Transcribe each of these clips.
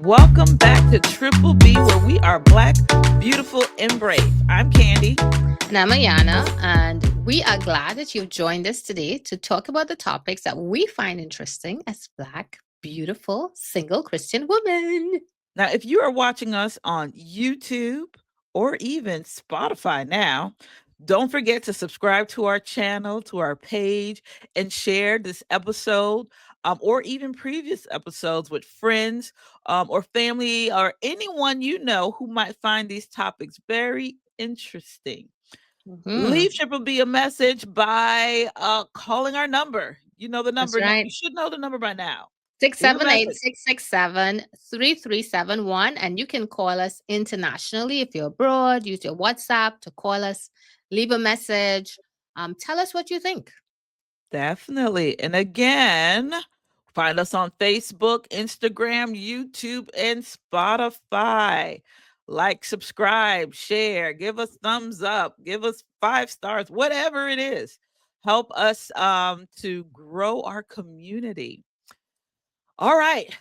Welcome back to Triple B, where we are Black, beautiful, and brave. I'm Candy. And I'm Ayana, and we are glad that you've joined us today to talk about the topics that we find interesting as Black, beautiful, single Christian women. Now, if you are watching us on YouTube or even Spotify now, don't forget to subscribe to our channel, to our page, and share this episode or even previous episodes with friends or family or anyone you know who might find these topics very interesting. Leave Triple B a message by calling our number. You know the That's number. right. You should know the number by now. Leave a 678 message. 667 3371. And you can call us internationally if you're abroad. Use your WhatsApp to call us, leave a message. Tell us what you think. Definitely. And again, find us on Facebook, Instagram, YouTube, and Spotify. Like, subscribe, share, give us thumbs up, give us 5 stars, whatever it is. Help us to grow our community. All right.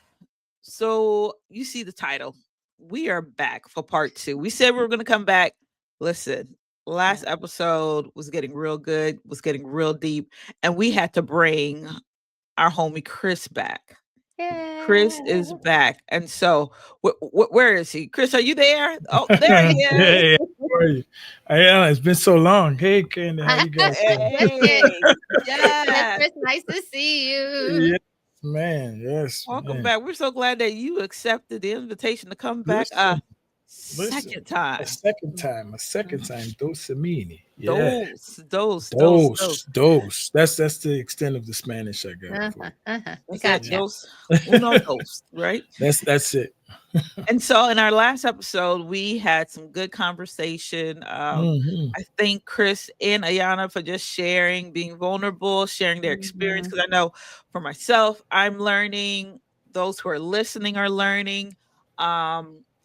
So you see the title. We are back for part 2. We said we were going to come back. Listen, last episode was getting real good, was getting real deep, and we had to bring our homie Chris back. Yeah. Chris is back. And so where is he? Chris, are you there? Oh, there he is. Hey, how are you? Yeah, it's been so long. Hey, Candy, how you guys doing? Hey, yes. Chris, nice to see you. Yes, man. Yes, Welcome man. back. We're so glad that you accepted the invitation to come back second time. A second time. Dos amini. Yeah. Dose. That's the extent of the Spanish I got. Dose. Uno, dos, right? That's it. And so in our last episode, we had some good conversation. I thank Chris and Ayana for just sharing, being vulnerable, sharing their experience. Because I know for myself, I'm learning. Those who are listening are learning.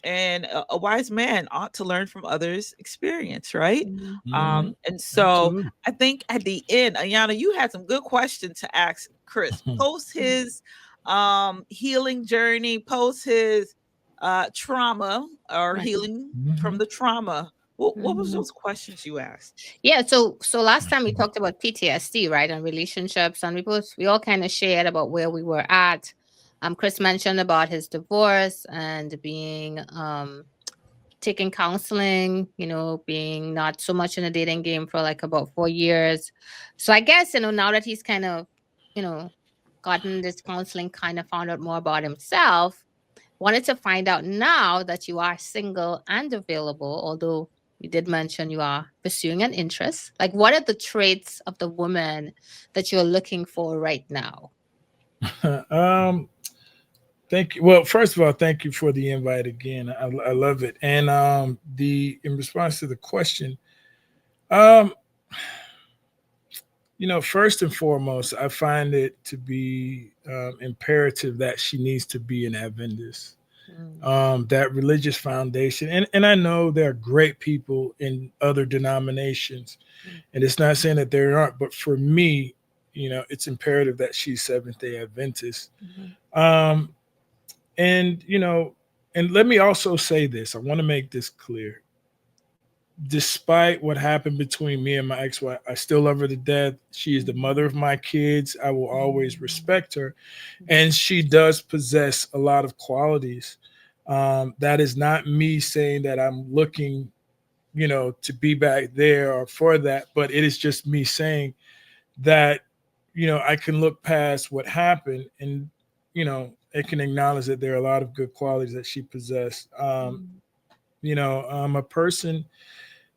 And a wise man ought to learn from others' experience, right? And so absolutely. I think at the end, Ayana, you had some good questions to ask Chris. Post his healing journey, post his trauma or healing from the trauma. What was those questions you asked? Yeah, so last time we talked about PTSD, right, and relationships, and we all kind of shared about where we were at. Chris mentioned about his divorce and being taking counseling, being not so much in a dating game for like about 4 years. So I guess, now that he's kind of, gotten this counseling, kind of found out more about himself, wanted to find out now that you are single and available, although you did mention you are pursuing an interest. Like, what are the traits of the woman that you're looking for right now? Thank you. Well, first of all, thank you for the invite again. I love it. And in response to the question, first and foremost, I find it to be imperative that she needs to be an Adventist. That religious foundation. And I know there are great people in other denominations, and it's not saying that there aren't, but for me, it's imperative that she's Seventh-day Adventist. And let me also say this. I want to make this clear. Despite what happened between me and my ex-wife, I still love her to death. She is the mother of my kids. I will always respect her. And she does possess a lot of qualities. That is not me saying that I'm looking, to be back there or for that, but it is just me saying that, I can look past what happened and, it can acknowledge that there are a lot of good qualities that she possessed. I'm a person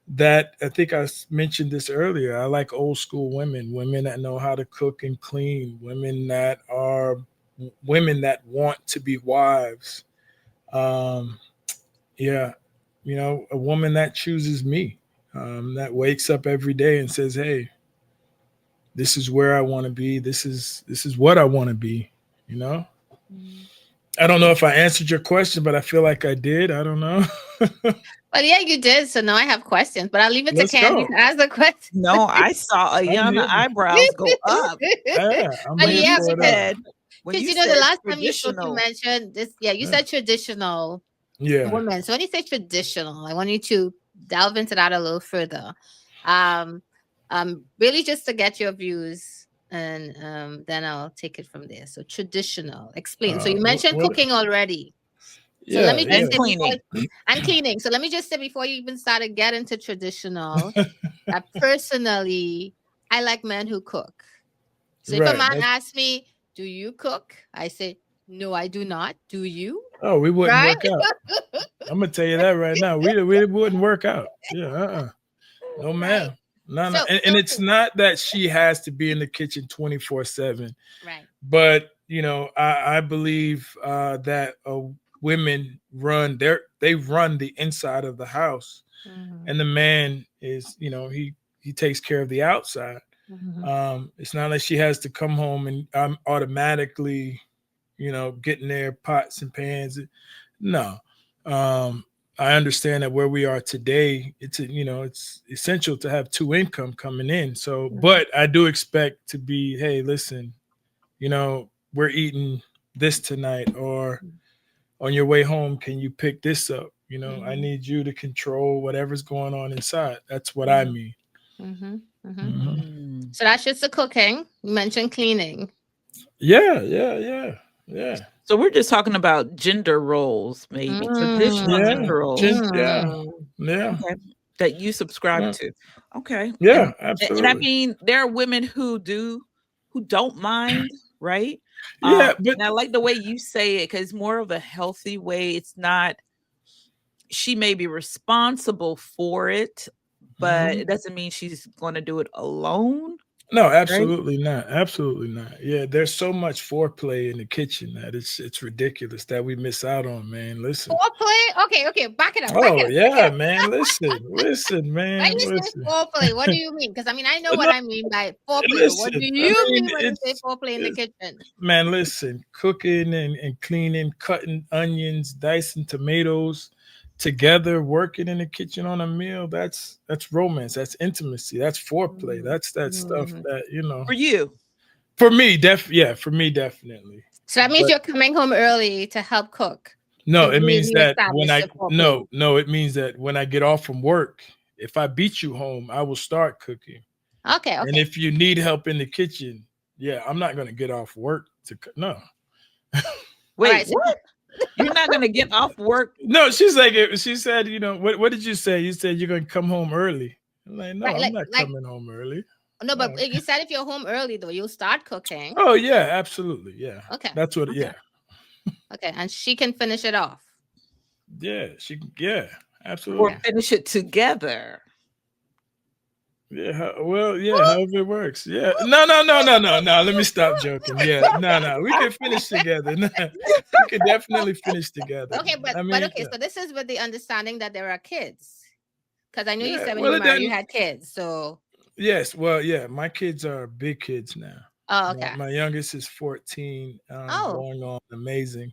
that I think I mentioned this earlier. I like old school women that know how to cook and clean, women that want to be wives. A woman that chooses me, that wakes up every day and says, hey, this is where I want to be. This is what I want to be, I don't know if I answered your question, but I feel like I did. I don't know. Well, yeah, you did. So now I have questions, but I'll leave it to Candy to ask the question. No, I saw Ayana eyebrows go up. Yeah, when you said When Because you you know, the said last time you spoke, you traditional, mentioned this. Yeah, you Yeah. said traditional Yeah. women. So when you say traditional, I want you to delve into that a little further. Um, really just to get your views, and then I'll take it from there. So traditional, explain. So you mentioned What? cooking already. So let Yeah. me just and say Yeah. before, cleaning. and cleaning. So let me just say before you even started getting to traditional, that personally, I like men who cook. So if a Right. man asks me, "Do you cook?" I say, "No, I do not. Do you?" Oh, we wouldn't Right? work out. I'm gonna tell you that right now. We wouldn't work out. Yeah. No, Right. ma'am. No, no. So And it's not that she has to be in the kitchen 24/7, right. but I believe that women they run the inside of the house, Mm-hmm. and the man is he takes care of the outside. Mm-hmm. It's not like she has to come home and I'm automatically getting their pots and pans. No. um I understand that where we are today, it's essential to have two income coming in. So but I do expect to be, hey, listen, we're eating this tonight, or on your way home, can you pick this up? I Mm-hmm. need you to control whatever's going on inside. That's what I Mm-hmm. mean. Mm-hmm. Mm-hmm. Hmm. Mm. So that's just the cooking. You mentioned cleaning. Yeah, yeah, yeah, yeah, So we're just talking about gender roles, maybe traditional yeah, gender roles. yeah, Mm. yeah, Okay. That you subscribe yeah, to. Okay. yeah, And I absolutely. mean, there are women who don't mind, right? Yeah, but And I like the way you say it because it's more of a healthy way. It's not she may be responsible for it, but mhm. it doesn't mean she's going to do it alone, No, right? absolutely not. Absolutely not. Yeah, there's so much foreplay in the kitchen that it's ridiculous that we miss out on, man. Listen. Foreplay? Okay, okay. Back it up. Back Oh it up. Back it yeah, up. man. Listen, When man. you say Listen. foreplay, what do you mean? Because I mean, I know what No, I mean by foreplay, but what do listen. I you mean, mean when you say foreplay in the it's kitchen? man. Listen, cooking and cleaning, cutting onions, dicing tomatoes together, working in the kitchen on a meal. That's romance. That's intimacy. That's foreplay. Mhm. That's that stuff Mhm. that For you. For me, yeah, for me, definitely. So that means But you're coming home early to help cook to no, it means really that when establish I the foreplay. no, it means that when I get off from work, if I beat you home, I will start cooking. Okay, And okay. if you need help in the kitchen, yeah, I'm not going to get off work to cook. No. All Wait, right. So what? You're not going to get off work? No, she said, what did you say? You said you're going to come home early. I'm like, no, right, I'm not like coming home early. no, but No. you said if you're home early though, you'll start cooking. Oh yeah, absolutely. Yeah. Okay. That's what Okay. yeah. Okay. And she can finish it off. Yeah, yeah, Or Okay. absolutely. finish it together? Yeah, well, yeah, however it works. Yeah. No, no, no, no, no, no. Let me stop joking. Yeah, no, no. We can finish together. No, we can definitely finish together, Okay, man. I but mean, okay, yeah. so this is with the understanding that there are kids. Because I know you Yeah. said when you Well, were it married you doesn't. had kids. So Yes. Well, yeah. My kids are big kids now. oh My, okay. my youngest is 14, Oh. going on amazing.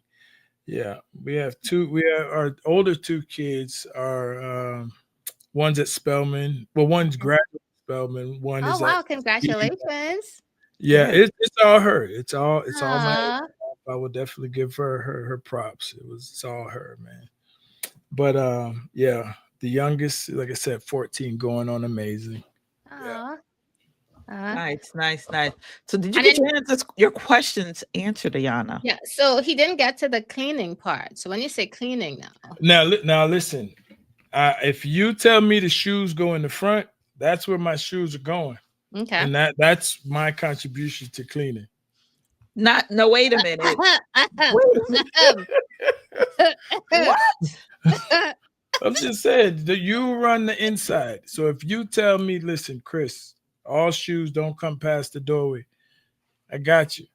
Yeah. We have two. We have our older two kids are one's at Spelman. Well, one's Okay. graduate Spelman. One Oh is at wow, congratulations. yeah, Yes. it's all her. It's all my. Aw. I would definitely give her props. It's all her, man. But yeah, the youngest, like I said, 14, going on amazing. Yeah. Aw. Aw. Nice, nice, nice. So did you And get then your questions answered, Ayana? yeah, so he didn't get to the cleaning part. So when you say cleaning now, Now listen. If you tell me the shoes go in the front, that's where my shoes are going, okay. and that's my contribution to cleaning. Not no, wait a minute. Wait a minute. What? I'm just saying that you run the inside. So if you tell me, listen, Chris, all shoes don't come past the doorway, I got you.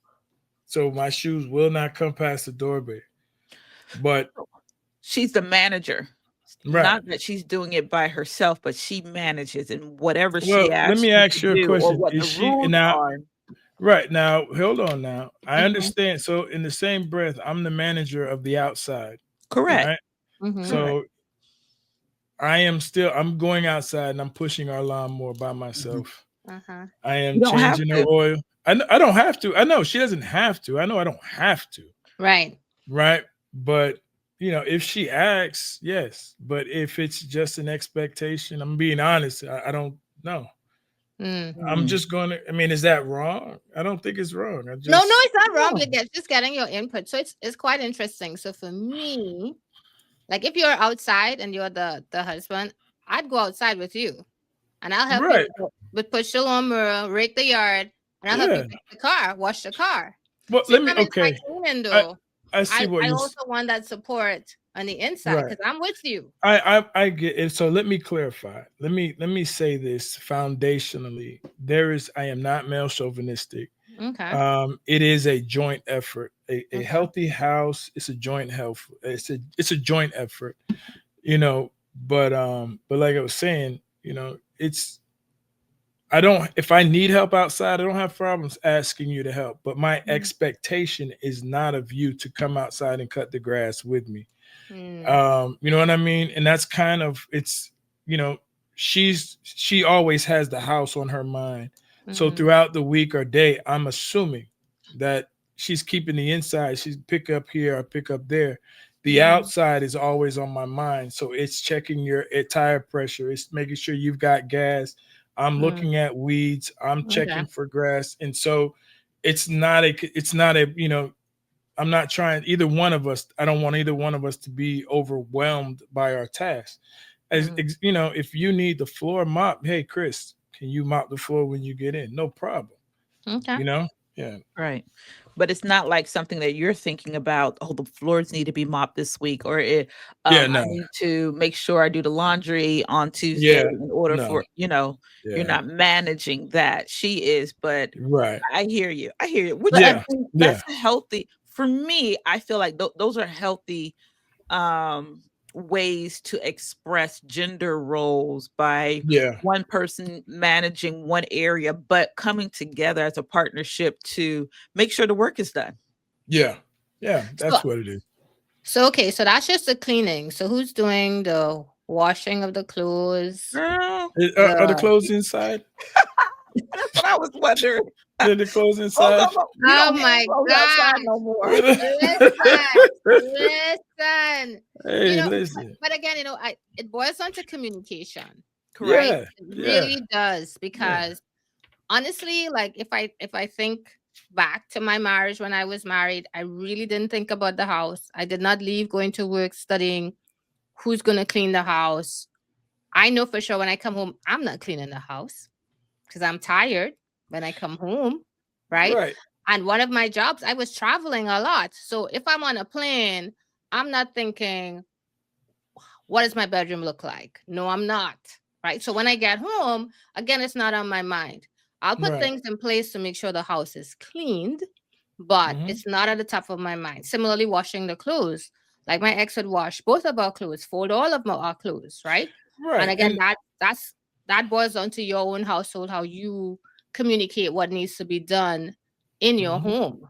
So my shoes will not come past the doorway. But She's the manager. right. Not that she's doing it by herself, but she manages and whatever Well, she let asks me you to ask you a do or question. what Is the she rules now are. right now, hold on now. I Mhm. understand. So in the same breath, I'm the manager of the outside, Correct. right? Mhm. Correct. So I'm going outside and I'm pushing our lawnmower by Mhm. myself. Uh-huh. I am You don't have changing her to. oil. I don't have to. I know she doesn't have to. I know I don't have to. Right. Right. But, if she asks, yes. But if it's just an expectation, I'm being honest. I don't know. Mm. I'm Mm. just going to, I mean, is that wrong? I don't think it's wrong. I No, no, just, it's not wrong. No. Just getting your input. So it's quite interesting. So for me, like if you're outside and you're the husband, I'd go outside with you, and I'll help you right. with push the lawnmower, rake the yard, and I'll help you Yeah. fix the car, wash the car. Well, So if let me, I'm inside okay. cleaning I, though, I see what I you, also want that support on the inside right. because I'm with you. I get it. So let me clarify. Let me say this foundationally. I am not male chauvinistic. Okay. It is a joint effort. A Okay. healthy house is a joint health. It's a joint effort, you know. But like I was saying, it's I don't if I need help outside, I don't have problems asking you to help. But my expectation is not of you to come outside and cut the grass with me. Mm. You know what I mean? And that's kind of it's you know she always has the house on her mind. So Mm-hmm. throughout the week or day, I'm assuming that she's keeping the inside. She's pick up here or pick up there. The Mm-hmm. outside is always on my mind. So it's checking your tire pressure. It's making sure you've got gas. I'm Mm. looking at weeds. I'm Okay. checking for grass. And so it's not a I'm not trying either one of us. I don't want either one of us to be overwhelmed by our tasks. Mm. If you need the floor mop, hey Chris, can you mop the floor when you get in? No problem. Okay. You know? Yeah. Right. But it's not like something that you're thinking about, "Oh, the floors need to be mopped this week," or Yeah, I no. need to make sure I do the laundry on Tuesday Yeah. in order No. for you're Yeah. not managing that. She is, but Right. I hear you. I hear you, which I Yeah. think Yeah. that's a healthy for me, I feel like those are healthy ways to express gender roles by Yeah. one person managing one area but coming together as a partnership to make sure the work is done. Yeah. Yeah. So That's what it is. okay, so that's just the cleaning. So who's doing the washing of the clothes? Girl, Are the The clothes inside? that's what I was wondering. Are the clothes Clothes inside? we Oh don't hang my clothes outside gosh. no more. Listen, listen. Hey, listen. But again, it boils down to communication, right? Yeah. It Yeah. really does Yeah. because honestly, like if I think back to my marriage when I was married, I really didn't think about the house. I did not leave going to work studying who's gonna clean the house. I know for sure when I come home, I'm not cleaning the house because I'm tired when I come home, right? Right. And one of my jobs, I was traveling a lot. So if I'm on a plane, I'm not thinking, what does my bedroom look like? No, I'm not. Right. So when I get home, again, it's not on my mind. I'll put Right. things in place to make sure the house is cleaned, but Hmm. it's not at the top of my mind. Similarly, washing the clothes. Like my ex would wash both of our clothes, fold all of our clothes, right? And Right. again, that boils down to your own household, how you communicate what needs to be done in your And home,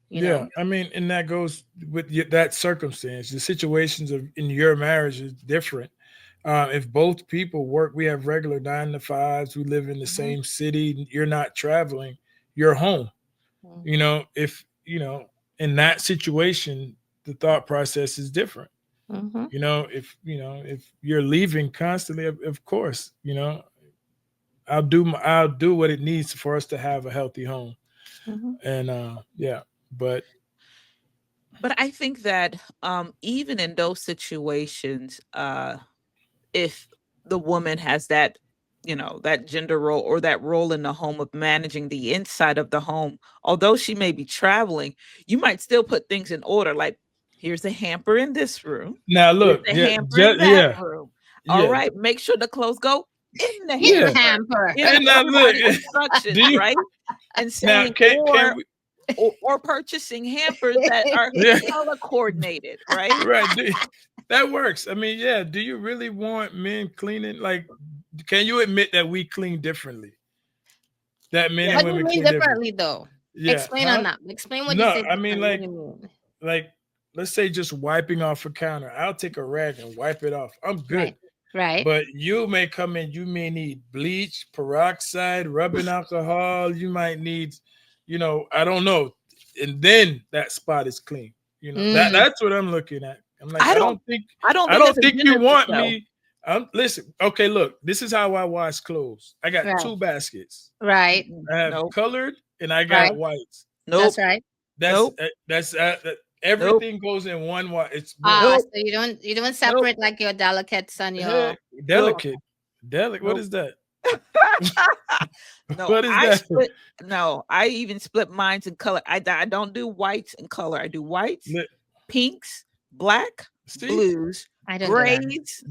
you yeah, know? I mean, and that goes with that circumstance. The situations of in your marriage is different. If both people work, we have regular 9 to 5s. We live in the Mhm, same city. You're not traveling. You're home. mhm, If in that situation, the thought process is different. mhm, If you're leaving constantly, of course, I'll do what it needs for us to have a healthy home. mhm, And yeah, but But I think that even in those situations, if the woman has that, that gender role or that role in the home of managing the inside of the home, although she may be traveling, you might still put things in order. Like, here's a hamper in this room, now here's look, a yeah, hamper in that yeah, room. All yeah, right, make sure the clothes go in the in the yeah. hamper, hamper. And now look, providing instructions, do you right? And now saying, can we? or purchasing hampers that are Yeah, color coordinated, right? right. That works. I mean, yeah. Do you really want men cleaning? Like, can you admit that we clean differently? That men and What do Yes. you women mean clean differently? differently though? Yeah, Explain on huh? that. Explain what you No, say I mean differently. What do you mean? like let's say just wiping off a counter. I'll take a rag and wipe it off. I'm good. Right. Right. But you may come in, you may need bleach, peroxide, rubbing alcohol. You might need, I don't know. And then that spot is clean. Mm. That's what I'm looking at. I'm like, I I don't don't think I don't I think don't that's a think you gender thing want though. me. Listen, okay, look, this is how I wash clothes. I got Right. two baskets. Right. Mm-mm. I have Nope. colored and I Right. got whites. That's Nope. right. Nope. Nope. Everything goes in one wash. It's boom. Ah, so Nope. you don't Nope. separate like your delicates and Hey, your. Nope. delicate. Delicate. What Nope. is that? No, What is I that? split. No, I even split mines in color. I don't do whites in color. I do whites, Li- pinks, black, See, blues, I don't do that. grays,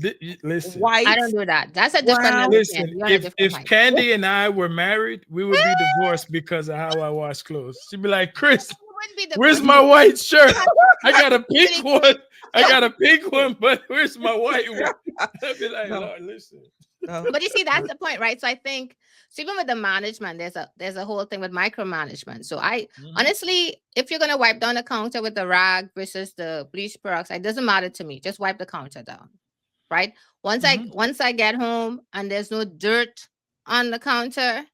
listen, I don't whites, do that. That's a different brown. level, Candy. listen. You're on a different If height. Candy and I were married, we would be divorced because of how I wash clothes. She'd be like, Chris, You wouldn't be where's divorced. my white You shirt? have I got a pink pretty one. I good. got a pink one, but where's my white one? I'd be like, No, Lord, listen. no. But you see, that's the point, right? So I think, so even with the management, there's a whole thing with micromanagement. So I Mhm, honestly, if you're gonna wipe down the counter with the rag versus the bleach peroxide, it doesn't matter to me. Just wipe the counter down, right? mhm. Once I get home and there's no dirt on the counter,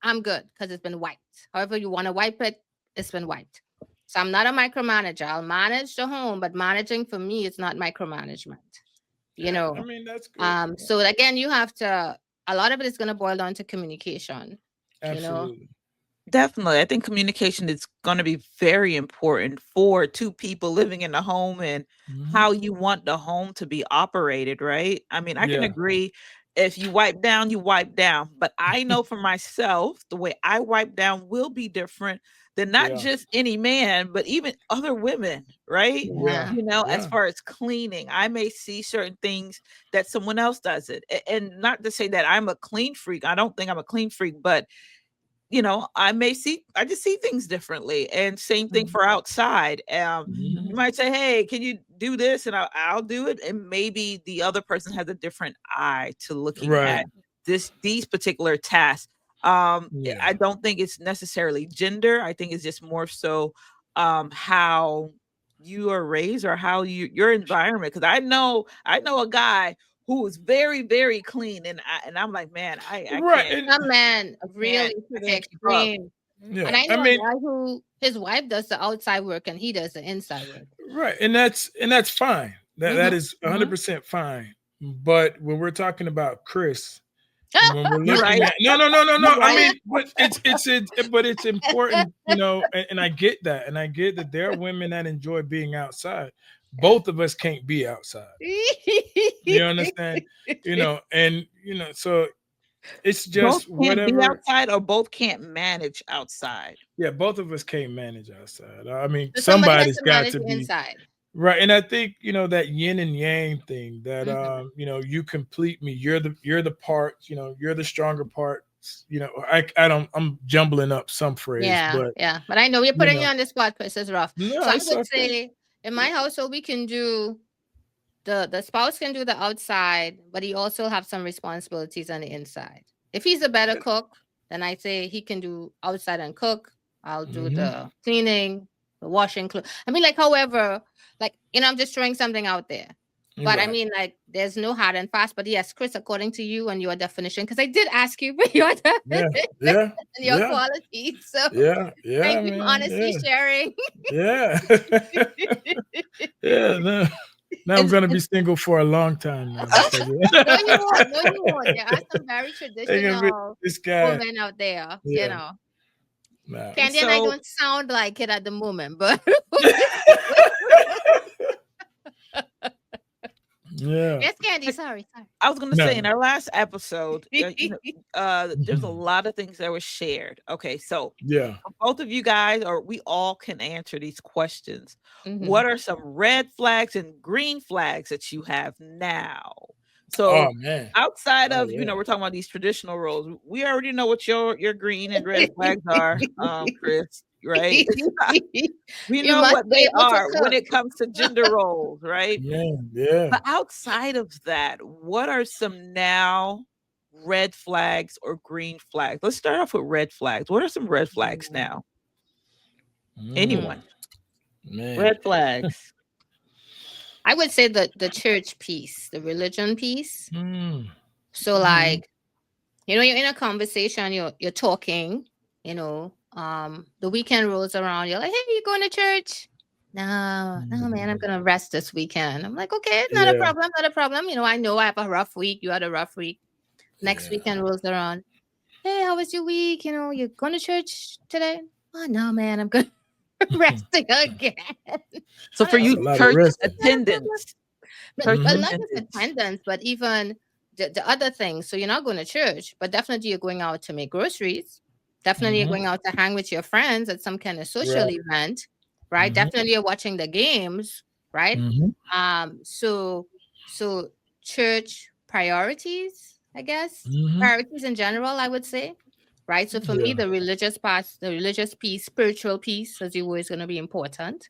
I'm good because it's been wiped. However you want to wipe it, it's been wiped. So I'm not a micromanager. I'll manage the home, but managing for me is not micromanagement. You Yeah, I know, mean that's good. so again, you have to, a lot of it is going to boil down to communication, you know. Absolutely. Definitely. I think communication is going to be very important for two people living in the home and Hmm. how you want the home to be operated, right? I mean, I can Yeah, agree if you wipe down, you wipe down. But I know for myself, the way I wipe down will be different than not yeah, just any man, but even other women, right? yeah, Yeah. You know, as yeah. far as cleaning, I may see certain things that someone else does it. And not to say that I'm a clean freak. I don't think I'm a clean freak, but I just see things differently. And same thing Mhm. for outside. Hmm. You might say, "Hey, can you do this?" And I'll do it. And maybe the other person has a different eye to looking Right. at these particular tasks. I Yeah. don't think it's necessarily gender. I think it's just more so how you are raised or how your environment. Because I know a guy who is very, very clean, and I'm like, man, I Right. can't And Some men I really can't to I the can't keep up. extreme. And yeah, I I know a mean, guy who his wife does the outside work and he does the inside work. right. And that's fine. That Mhm, is mhm. 100% fine. But when we're talking about Chris, and when we're You're looking right. at no. You're I right. mean, but it's important, and I get that, and I get that there are women that enjoy being outside. Yeah. Both of us can't be outside. You understand? And so it's Both just can't be whatever. outside or both can't manage outside. Yeah, both of us can't manage outside. I mean, So somebody has somebody's to got manage to the be inside. right. And I think, that yin and yang thing that Hmm. you complete me. You're the part, you're the stronger part. I don't I'm jumbling up some phrase, Yeah, but yeah. But I know we're you putting you know, on the spot, Chris. It's rough. So no, I it's would okay. say in my household we can do the spouse can do the outside, but he also have some responsibilities on the inside. If he's a better cook, then I say he can do outside and cook. I'll do Hmm. the cleaning, the washing clothes. I mean, like, however, like, I'm just throwing something out there. But I Right. mean, like, there's no hard and fast. But yes, Chris, according to you and your definition, because I did ask you for your Yeah. definition Yeah. and your Yeah. qualities. So Yeah. Yeah, thank you for man. honestly Yeah. sharing. Yeah. Yeah. No. Now I'm And gonna be single for a long time now because No, you won't. No, you won't. There are some very they're gonna be traditional this guy. women out there, Yeah. Nah. and Candy and I so don't sound like it at the moment, but Yeah. yes, Candy. Sorry, sorry. I was gonna say in No. our last episode, there's a lot of things that were shared. Okay, so Yeah. both of you guys, or we all can answer these questions. Hmm. What are some red flags and green flags that you have now? Oh So man. outside Oh of, yeah. we're talking about these traditional roles. We already know what your green and red flags are, Chris, right? We You know must what be they able to are when cook. it comes to gender roles, right? Yeah. Yeah. But outside of that, what are some now red flags or green flags? Let's start off with red flags. What are some red flags now? Mm, Mm. Anyone? man. Red flags. I would say the church piece, the religion piece. Mm. So Mhm. like, you're in a conversation, you're talking, the weekend rolls around, you're like, hey, you going to church? No, no, man, I'm Mm. gonna rest this weekend. I'm like, okay, not a Yeah, problem, not a problem. I know I have a rough week. You had a rough week. Next yeah. weekend rolls around. Hey, how was your week? You going to church today? Oh no, man, I'm gonna resting again. So I'm for like, That's you, a okay, lot of church resting. not a problem. attendance, But church well, Hmm. not just attendance. attendance, but even the other things. So you're not going to church, but definitely you're going out to make groceries. Definitely you're Hmm. going out to hang with your friends at some kind of social Right. event, right? Hmm. Definitely you're watching the games, right? Hmm. So church priorities, I guess, Hmm. priorities in general, I would say, right? So for me, Yeah. the religious part, the religious piece, spiritual piece, as you were, is going to be important.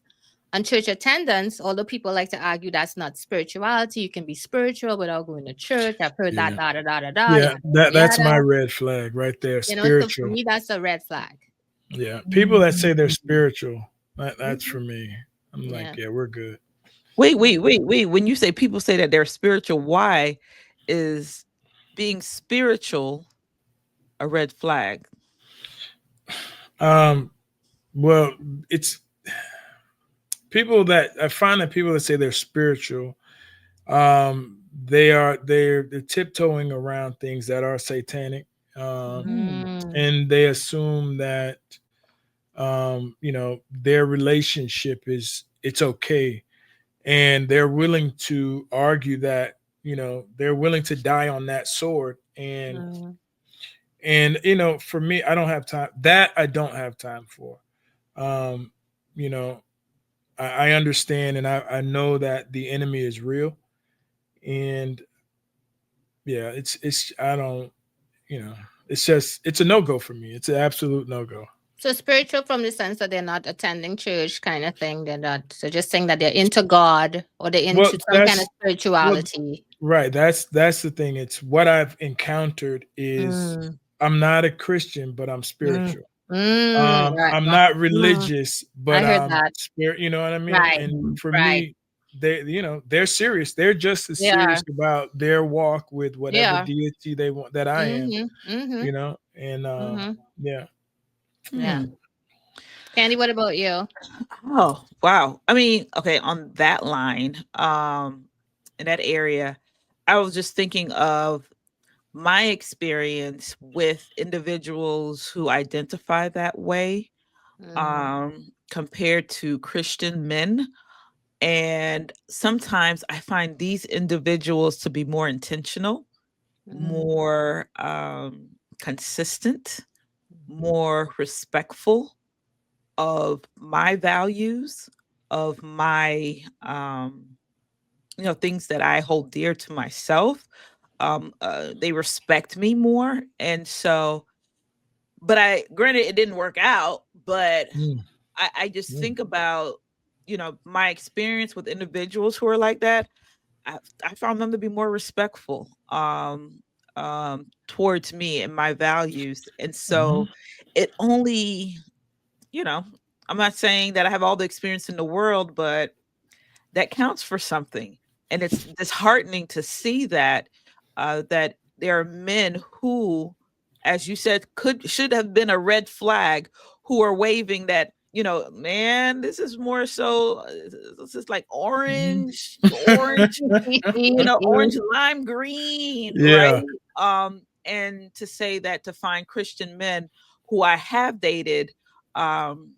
And church attendance, although people like to argue that's not spirituality, you can be spiritual without going to church. I've heard that, Yeah. da da da da da, Yeah. yada That yada that's my yada. red flag right there. So for Spiritual. me, that's a red flag. Yeah. People that say they're Mm. spiritual, that's Hmm. for me. I'm like, Yeah. yeah, we're good. Wait, Yeah. wait, wait, wait. When you say people say that they're spiritual, why is being spiritual a red flag? Um, well, it's people that I find that people that say they're spiritual, they're tiptoeing around things that are satanic, um, Mm. Mm, and they assume that their relationship is it's okay, and they're willing to argue that they're willing to die on that sword, mm, and for me, I don't have time. That I don't have time for. Um, you know, I understand and I know that the enemy is real, and yeah, it's I don't you know it's just it's a no go for me. It's an absolute no go. so spiritual from the sense that they're not attending church kind of thing. They're not, so just saying that they're into God or they're Well, into some kind of that's well, spirituality. right. That's the thing. It's what I've encountered is Mm, I'm not a Christian, but I'm mm, spiritual. right, I'm right. not Mm, religious, but I heard I'm that. spirit. You know what I mean? Right, And Mhm. for right. me, they're serious. They're just as They are. serious about their walk with They whatever are. deity they want that I am. Mm-hmm. Mm-hmm. And Mm-hmm. yeah. Yeah. Hmm. Candy, what about you? Oh, wow. I mean, okay, on that line, in that area, I was just thinking of my experience with individuals who identify that way, Mm, compared to Christian men. And sometimes I find these individuals to be more intentional, mm, more consistent, more respectful of my values, of my things that I hold dear to myself. They respect me more, and so. But I granted it didn't work out, but Mm, I just mm, think about my experience with individuals who are like that. I found them to be more respectful towards me and my values, and mhm, so it only you know I'm not saying that I have all the experience in the world, but that counts for something. And it's disheartening to see that there are men who, as you said, should have been a red flag, who are waving that, man, this is more so this is like mhm. orange, orange lime green, right? Yeah. And to say that, to find Christian men who I have dated, um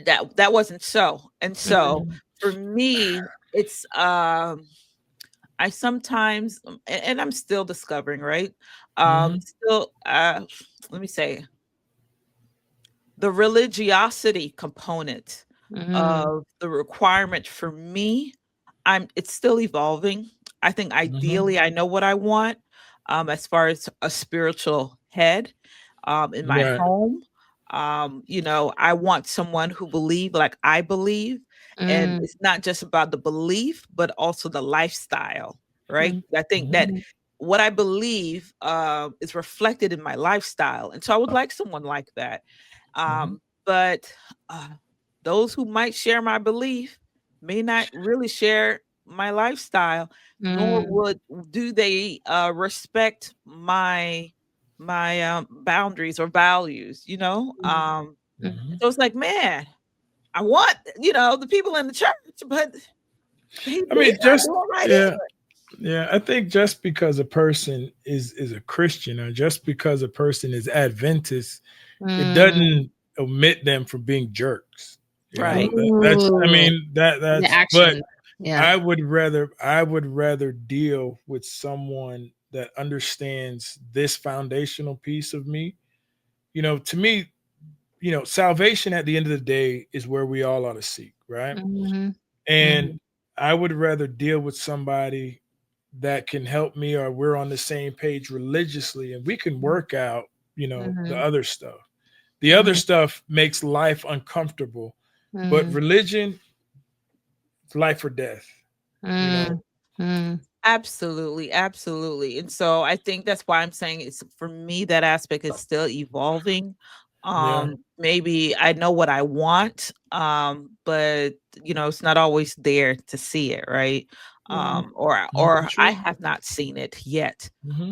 that wasn't so. And so mm, for me, it's I sometimes and I'm still discovering, right? Mhm, Still let me say, the religiosity component mm, of the requirement for me, it's still evolving. I think mhm. ideally I know what I want, as far as a spiritual head, in my Right. home. I want someone who believe like I believe, and mm, it's not just about the belief, but also the lifestyle, right? mm, I think Mhm, that mm, what I believe is reflected in my lifestyle, and so I would like someone like that. mhm, But those who might share my belief may not really share my lifestyle, nor Mm, would do they respect my boundaries or values, you know? mm, mm, Mhm. So it's like, man, I want, the people in the church, but he's I mean, not just doing right yeah, either. yeah. I think just because a person is a Christian, or just because a person is Adventist, it mm. doesn't omit them from being jerks. Right. That's. I Ooh, mean, the that's. But action. Yeah. I would rather deal with someone that understands this foundational piece of me. To me, salvation at the end of the day is where we all ought to seek, right? Mhm, And mhm, I would rather deal with somebody that can help me, or we're on the same page religiously and we can work out, the mhm, other stuff. The other mhm, stuff makes life uncomfortable, but mhm, religion, it's life or death, you know? mm, mm, Absolutely, absolutely. And so I think that's why I'm saying it's for me that aspect is still evolving. Yeah. Maybe I know what I want, but it's not always there to see it, right? mm, Or I True. have not seen it yet. Hmm.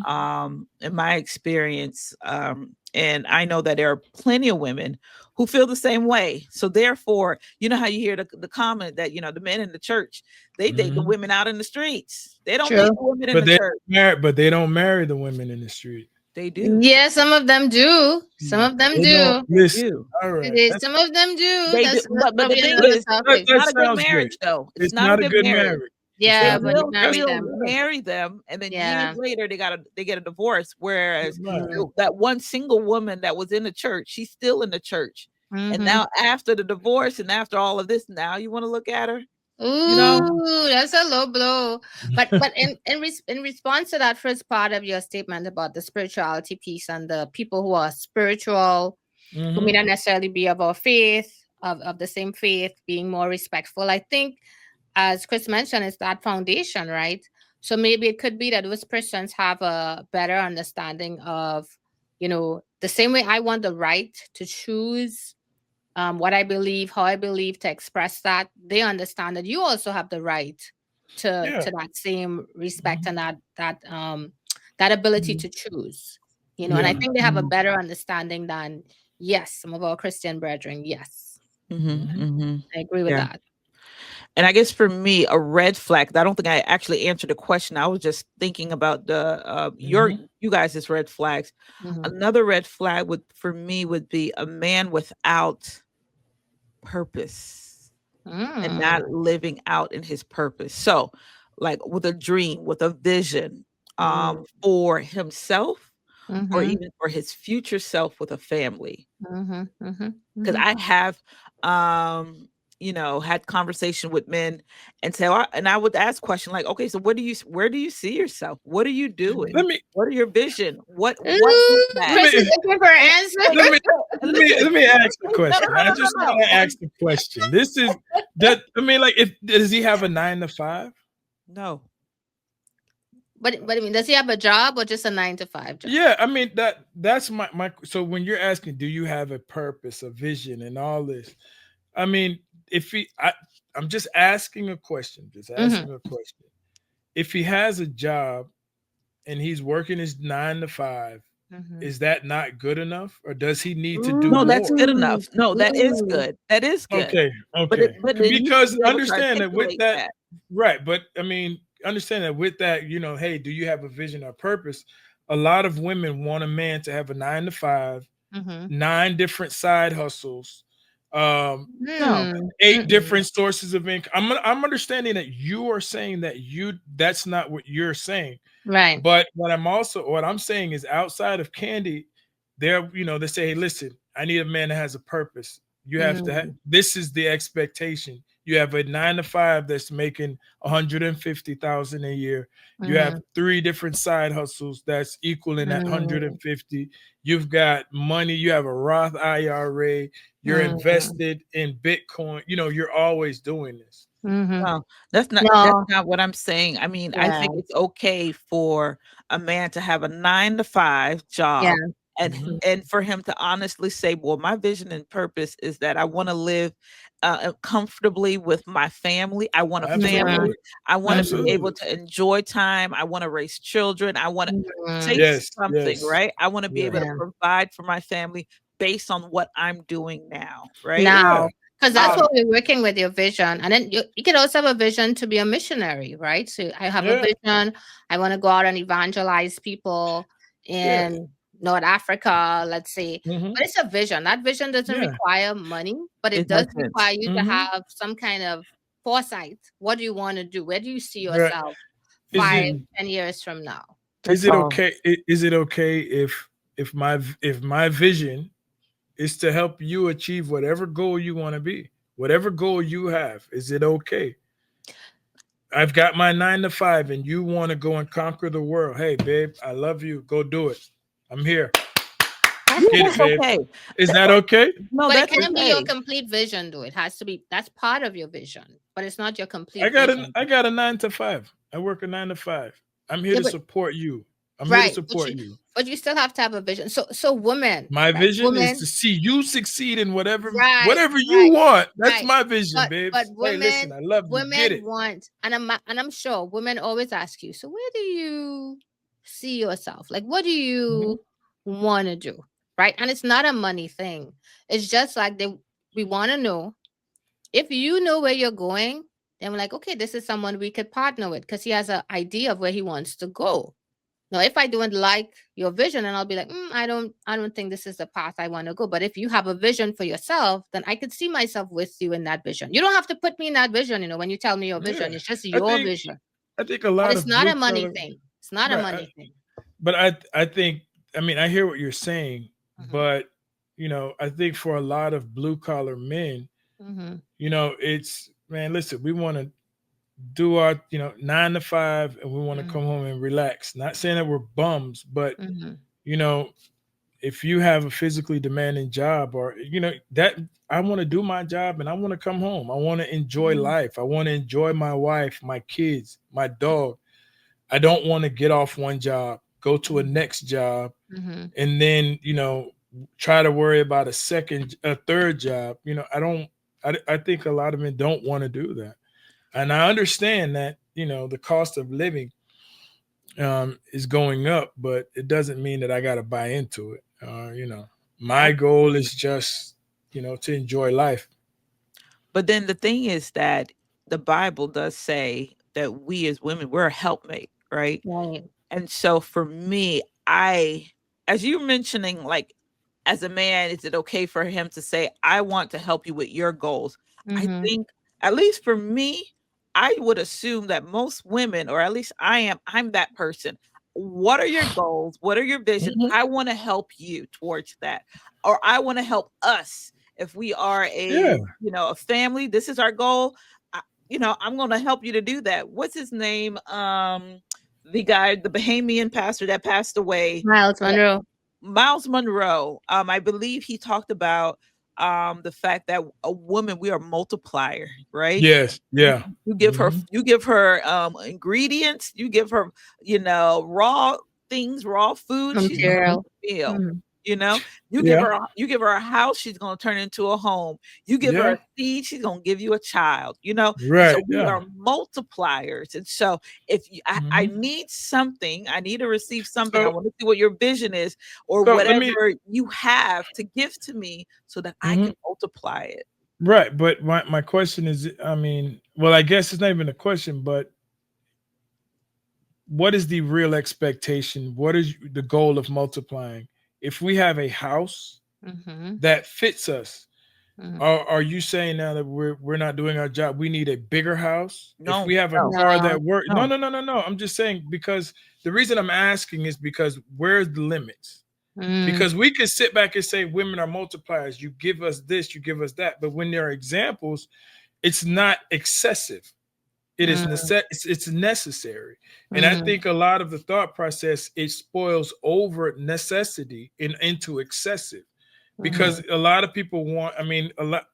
In my experience, and I know that there are plenty of women who feel the same way. So therefore, you know how you hear the comment that the men in the church, they date the Hmm. women out in the streets. They don't date true. the women in But the they church. don't marry the women in the street. They do. Yeah, some of them do. Some Mm. of them They don't do. They listen. do. All right. Some of them do. They do. That's But the probably thing another is, That, topic. it's that not a good sounds great. marriage, though. It's It's not a not a good good marriage. marriage. It's They Yeah, not a but good. you will That's marry still them. right. marry them, and then years Yeah. later they get a divorce. Whereas Right. Mm, that one single woman that was in the church, she's still in the church. And mm-hmm. now after the divorce and after all of this, now you want to look at her, you know? Ooh, that's a low blow. But in response to that first part of your statement about the spirituality piece and the people who are spiritual, who may Hmm. not necessarily be of our faith, of the same faith, being more respectful, I think, as Chris mentioned, it's that foundation, right? So maybe it could be that those persons have a better understanding of, the same way I want the right to choose what I believe, how I believe, to express that. They understand that you also have the right Yeah. to that same respect Hmm. and that ability to choose. And I Yeah. think they have a Mhm. better understanding than, yes, some of our Christian brethren. Yes, Mhm, Mhm. mhm. I agree with Yeah. that. And I guess for me, a red flag, I don't think I actually answered the question. I was just thinking about Mhm. you guys' red flags. Hmm. Another red flag would for me would be a man without purpose and Mm, not living out in his purpose. So, like with a dream, with a vision, mm, for himself or mhm, even for his future self with a family. mhm, mhm, Because mhm, I have, had conversation with men, and and I would ask question like, okay, so where do you see yourself? What are you doing? Let me What are your vision? What is Ooh, let that? Chris is me looking for an Wait, let answer. me and let me listen, let me ask the no, no, question. no, I no, just no, want to no, ask the question. This is that. I mean, like, if does he have a 9 to 5? no. But I mean, does he have a job or just a 9 to 5 job? Yeah, I mean that's my. So when you're asking, do you have a purpose, a vision, and all this? I mean, if I'm just asking a question. Just Hmm. asking a question. If he has a job and he's working his 9 to 5, Hmm. is that not good enough, or does he need to do No, that's more? good Ooh, enough. No, that is ooh. good. That is good. Okay, But okay. but it needs to Because be able to understand that with articulate that, that. right? But I mean, understand that with that, hey, do you have a vision or purpose? A lot of women want a man to have a 9 to 5, Mhm. 9 different side hustles, um, No. Mm, 8 different mm-mm. sources of income. I'm understanding that you are saying that's not what you're saying. Right. But what I'm saying is, outside of Candy, they say, hey, listen, I need a man that has a purpose. You have to Mm, this is the expectation. You have a 9 to 5 that's making 150,000 a year. You have mhm, 3 different side hustles that's equaling that mm, 150. You've got money. You have a Roth IRA. You're mm, invested in Bitcoin. You're always doing this. mhm. No, that's No. not what I'm saying. I mean, I Yeah. think it's okay for a man to have a 9 to 5 Yeah. job Mhm. and for him to honestly say, well, my vision and purpose is that I want to live comfortably with my family. I want a Mhm. family. Absolutely. I want to be able Absolutely. to enjoy time. I want to raise children. I want to Mhm. say Yes. something, Yes. right? I want to be Yeah. able to Yeah. provide for my family based on what I'm doing now, right? Yeah. Now, because that's Yeah. Um, what we're working with your vision. And then you can also have a vision to be a missionary, right? So I have a Yeah. vision. I want to go out and evangelize people Yeah. in North Africa, let's say. Mhm. But it's a vision. That vision doesn't Yeah. require money, but it it does doesn't. require you to Mhm. have some kind of foresight. What do you want to do? Where do you see Right. yourself Is five, it 10 years from now? is That's it all. okay? Is it okay if my vision is to help you achieve whatever goal you want to be, whatever goal you have? Is it okay? I've got my 9 to 5, and you want to go and conquer the world. Hey, babe, I love you. Go do it. I'm here. Yeah, Get it, that's babe. okay. Is That, that okay? no, But it that's can't be your okay. complete vision, though. It has to be that's part of your vision, but it's not your I complete got a vision. I got a 9 to 5. I work a 9 to 5. I'm here Yeah, to but support you. I'm here to right, support you. but you still have to have a vision. So women, My right? vision is to Women, see you succeed in right, whatever you right, want. That's right. my vision, But babes. Hey, listen, women I love you. Get women it. want, and I'm sure women always ask you, so where do you see yourself? Like, what do Mhm. you want to do? Right? And it's not a money thing. It's just like we want to know if you know where you're going, then we're like, okay, this is someone we could partner with because he has an idea of where he wants to go. Now, if I don't like your vision, and I'll be like, I don't think this is the path I want to go. But if you have a vision for yourself, then I could see myself with you in that vision. You don't have to put me in that vision. When you tell me your Yeah. vision, it's just I your think vision. I think a But lot it's of not blue a money collar, thing. It's not a right, money thing. but I think, I mean, I hear what you're saying, Mm-hmm. but I think for a lot of blue collar men, Mm-hmm. it's, man, listen, we want to do our 9 to 5, and we want to Mm-hmm. come home and relax. Not saying that we're bums, but Mm-hmm. you know if you have a physically demanding job, or that, I want to do my job and I want to come home. I want to enjoy life. I want to enjoy my wife, my kids, my dog. I don't want to get off one job, go to a next job, Mm-hmm. and then try to worry about a third job. I don't. I think a lot of men don't want to do that, and I understand that the cost of living is going up, but it doesn't mean that I got to buy into it. My goal is just to enjoy life. But then the thing is that the Bible does say that we as women, we're a helpmate, right? Right. And so for me, as you're mentioning, like, as a man, is it okay for him to say, I want to help you with your goals? I Mm-hmm. think, at least for me, I would assume that most women, or at least I'm that person. What are your goals? What are your vision? Mhm. I want to help you towards that. Or I want to help us. If we are Yeah, a family, this is our goal. I'm going to help you to do that. What's his name? The guy, the Bahamian pastor that passed away, Miles Monroe. Miles Monroe. I believe he talked about the fact that a woman, we are multiplier, right? yes, You, yeah. you give her Hmm. ingredients, you give her raw things, raw food, she's gonna Hmm. Material. feel. Mm-hmm. You know, Yeah, you give her a house, she's gonna turn into a home. You give her yeah. a seed, she's gonna give you a child. And Right, so we yeah. are multipliers. And so if I Hmm. need something, I need to receive something. I So want to see what your vision is, or so let me. whatever you have to give to me, so that I Mhm. can multiply it. Right, but my question is, I mean, well, I guess it's not even a question, but what is the real expectation? What is the goal of multiplying? If we have a house Mm-hmm. that fits us, Mm-hmm. are you saying now that we're not doing our job? We need a bigger house. If No, we have a no, car No. that works, no, no. no, no, no, no. I'm just saying, because the reason I'm asking is because where's the limits? Mm. Because we could sit back and say women are multipliers. You give us this, you give us that. But when there are examples, it's not excessive. It is Mm. it's necessary. And I Mm. think a lot of the thought process, it spoils over necessity and into excessive, because Mm. a lot of people want, I mean, a lot,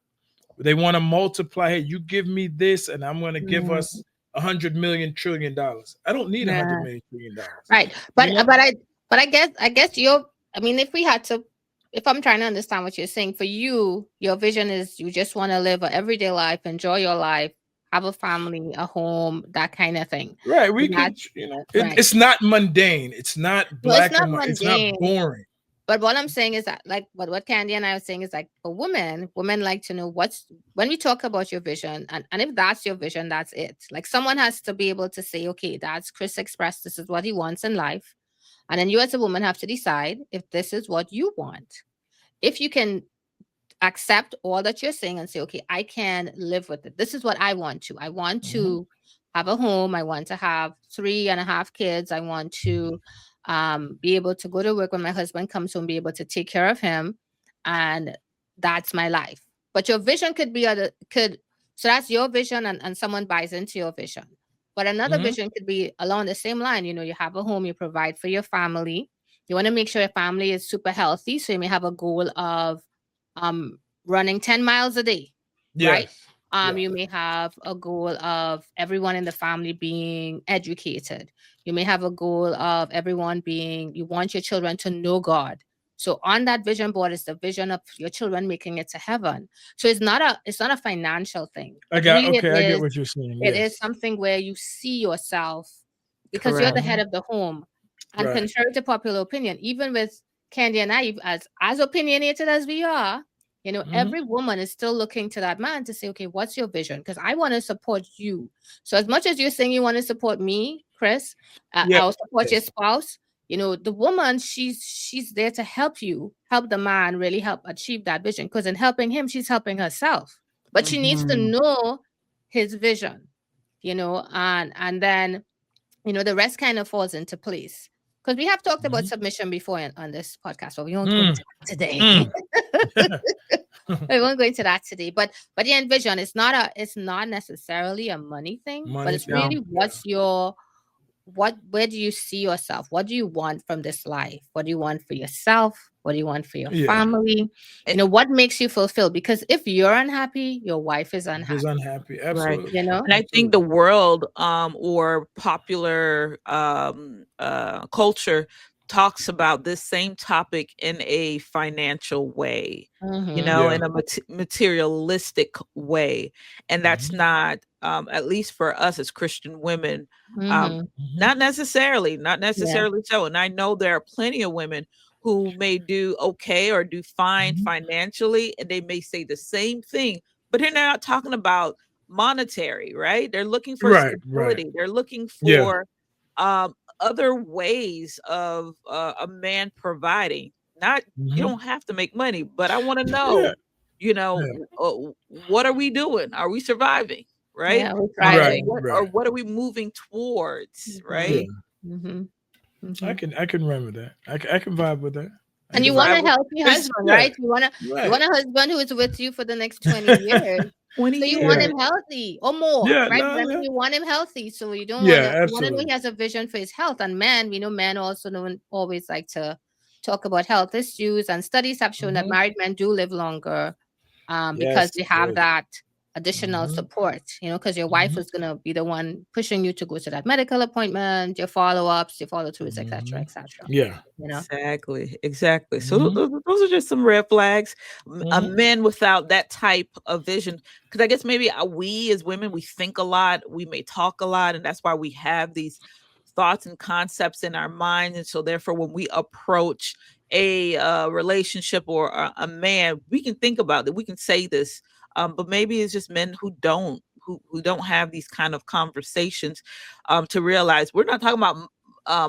they want to multiply. Hey, you give me this, and I'm going to give Mm. us 100 million trillion dollars. I don't need a hundred Yeah. million trillion dollars. Right. You But know? but I guess your I mean, if we had to, if I'm trying to understand what you're saying, for you, your vision is you just want to live an everyday life, enjoy your life, have a family, a home, that kind of thing. Right. We That's can, right. it's not mundane. It's not No, it's black not and white. It's not mundane. boring. But what I'm saying is that, like, what Candy and I were saying is like, for women like to know what's, when we talk about your vision, and if that's your vision, that's it. Like, someone has to be able to say, okay, that's Chris expressed, this is what he wants in life. And then you as a woman have to decide if this is what you want. If you can accept all that you're saying and say, okay, I can live with it. This is what I want to. I want Mhm. to have a home. I want to have 3.5 kids. I want to be able to go to work when my husband comes home, be able to take care of him. And that's my life. But your vision could be other, could, so that's your vision, and someone buys into your vision. But another Mhm. vision could be along the same line. You know, you have a home, you provide for your family. You want to make sure your family is super healthy. So you may have a goal of um, running 10 miles a day, right? Yes. Yeah. You may have a goal of everyone in the family being educated. You may have a goal of everyone being, you want your children to know God. So on that vision board is the vision of your children making it to heaven. So it's not a financial thing, but really I get what you're saying. it is Yes. something where you see yourself, because you're the Correct. head Mhm. of the home. And Right. contrary to popular opinion, even with Candy and I, as opinionated as we are, you know, Mhm. every woman is still looking to that man to say, okay, what's your vision? Because I want to support you. So as much as you're saying you want to support me, Chris, Yep. I'll support your Yes. spouse. You know, the woman, she's there to help you, help the man really help achieve that vision. Because in helping him, she's helping herself. But she needs to Mhm. know his vision, you know, and then, you know, the rest kind of falls into place. Because we have talked about Mhm. submission before on this podcast, but we won't go Mm. into that today. Mm. We won't go into that today. But the envision, it's not necessarily a money thing, but Money it's No. thing. really Yeah. what's your, where do you see yourself? What do you want from this life? What do you want for yourself? What do you want for your Yeah. family? You know, what makes you fulfilled? Because if you're unhappy, your wife is If it's unhappy. unhappy, Right. You absolutely. know? And I think the Absolutely. world or popular culture talks about this same topic in a financial way, Mm-hmm. in Yeah. a materialistic way. And that's Mhm. not, at least for us as Christian women, um, Mm-hmm. Mhm. Yeah. not necessarily so. And I know there are plenty of women who may do okay or do fine Mhm. financially, and they may say the same thing, but they're not talking about monetary, right? They're looking for Right. Right. stability. They're looking Yeah. for other ways of a man providing. Not, you Mhm. don't have to make money, but I want to Yeah. know, Yeah. what are we doing? Are we surviving? Right? Yeah, we're Right. thriving. What or Right. what are we moving towards? Mm-hmm. Right? Yeah. Mm-hmm. I Mm-hmm. can remember that. I can vibe with that. I And You you can want vibe. a survive with healthy It's husband, yeah. right? You want Right. a husband who is with you for the next 20 years. 20 So you want Yeah. him years. healthy or more, Yeah. right? No. But I mean, Yeah. you want him healthy. So you don't want to, Yeah. you want to know he Absolutely. has a vision for his health. And men, we know men also don't always like to talk about health issues. And studies have shown that Mhm. married men do live longer because Yes. they have Yes. that additional Mhm. support, you know, because your wife Mhm. is going to be the one pushing you to go to that medical appointment, your follow-ups, your follow-throughs, etc., Mhm. etc. Yeah. You know? Exactly, exactly. So Mhm. those are just some red flags. Mhm. Men without that type of vision, because I guess maybe we as women, we think a lot, we may talk a lot, and that's why we have these thoughts and concepts in our mind. And so therefore, when we approach a relationship or a man, we can think about it, we can say this, but maybe it's just men who don't have these kind of conversations, to realize we're not talking about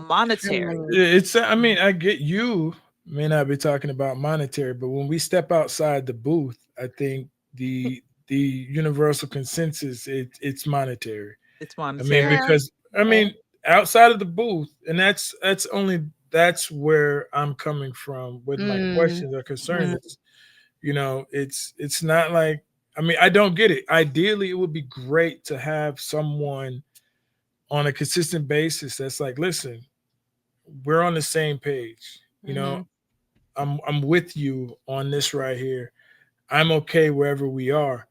monetary. Mm, It's. I mean, I get you may not be talking about monetary, but when we step outside the booth, I think the universal consensus it's monetary. It's I mean, monetary. yeah, because I yeah. mean, outside of the booth, and that's where I'm coming from with my Mm, questions or concerns. mm, It's it's not like I mean, I don't get it. Ideally, it would be great to have someone on a consistent basis that's like, listen, we're on the same page. mm-hmm, I'm with you on this right here. I'm okay wherever we are.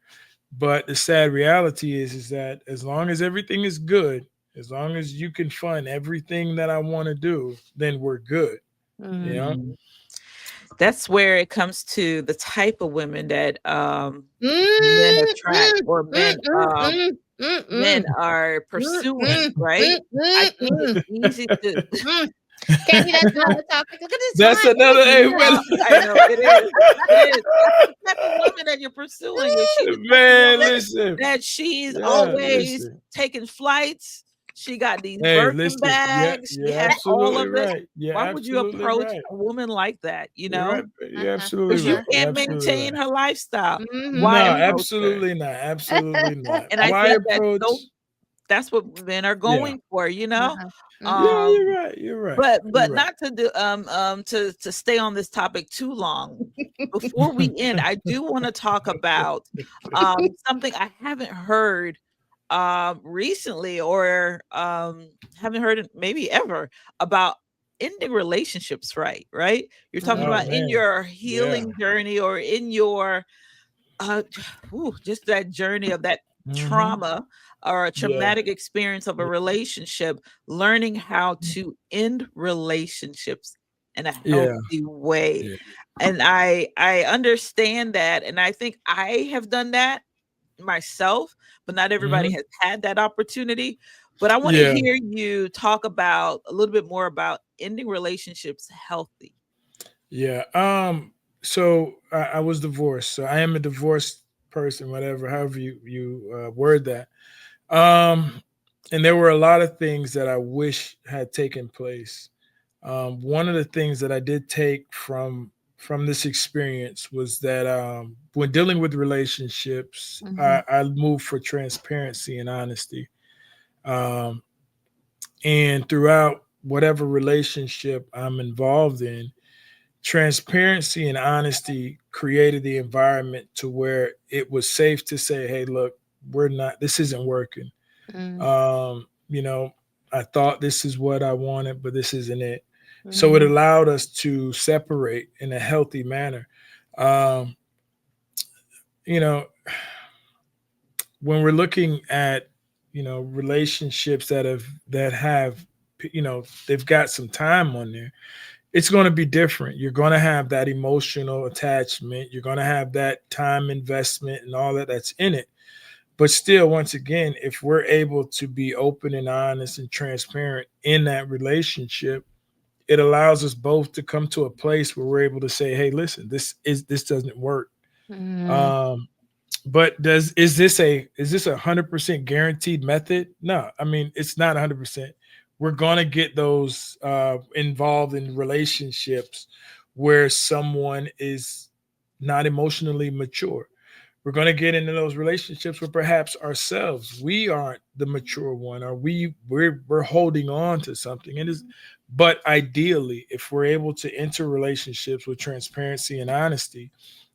But the sad reality is that as long as everything is good, as long as you can fund everything that I want to do, then we're good. You mm-hmm. know? Mhm. that's where it comes to the type of women that men Mm, attract, mm, or mm, mm, mm, mm, men mm, are mm, pursuing, mm, right? mm, I mm, think it's mm, easy to mm. Candy, that's another topic. Look at the That's time. Oh my another goodness. amen. I know it is. It is. That's the type of woman that you're pursuing. Is she the type of Man, woman listen. that she's Yeah, always listen. taking flights? She got these Hey, Birkin listen. Yeah, bags. She you're has all absolutely of this. right. You're Why would you absolutely approach right. a woman like that? You You're right. know, You're Uh-huh. absolutely because you right. Uh-huh. You're can't absolutely maintain right. her lifestyle. No, Why Mm-hmm. approach her? absolutely not. Absolutely not. And I Why think that approach? that's what men are Yeah. going for. You know, Uh-huh. Mm-hmm. Yeah, you're um, right. You're right. but You're right. not to do to stay on this topic too long. Before we end, I do want to talk about something I haven't heard recently, or haven't heard it maybe ever, about ending relationships, right? You're talking Oh about in Mm-hmm. man. your Yeah. healing journey, or in your uh, just that journey of that Hmm. trauma or a Yeah. traumatic experience of a Yeah. relationship, learning how to end relationships in a Yeah. healthy way. Yeah. And I understand that, and I think I have done that myself, but not everybody Hmm. has had that opportunity. But I want to Yeah. hear you talk about a little bit more about ending relationships healthy. Yeah. So I was divorced. So I am a divorced person, whatever, however you word that. Um, and there were a lot of things that I wish had taken place. One of the things that I did take from this experience was that when dealing with relationships, Mm-hmm. I moved for transparency and honesty. Um, and throughout whatever relationship I'm involved in, transparency and honesty created the environment to where it was safe to say, hey, look, we're not, this isn't working. You know, I thought this is what I wanted, but this isn't it. So it Mm-hmm. allowed us to separate in a healthy manner. Um, you know, when we're looking at, relationships that have, they've got some time on there, it's going to be different. You're going to have that emotional attachment. You're going to have that time investment and all that that's in it. But still, once again, if we're able to be open and honest and transparent in that relationship, it allows us both to come to a place where we're able to say, "Hey, listen, this doesn't work." Mm-hmm. Um, but is this 100% guaranteed method? No, I mean it's not 100%. We're gonna get those involved in relationships where someone is not emotionally mature. We're going to get into those relationships where perhaps ourselves we aren't the mature one, or we're holding on to something. It is, but ideally, if we're able to enter relationships with transparency and honesty,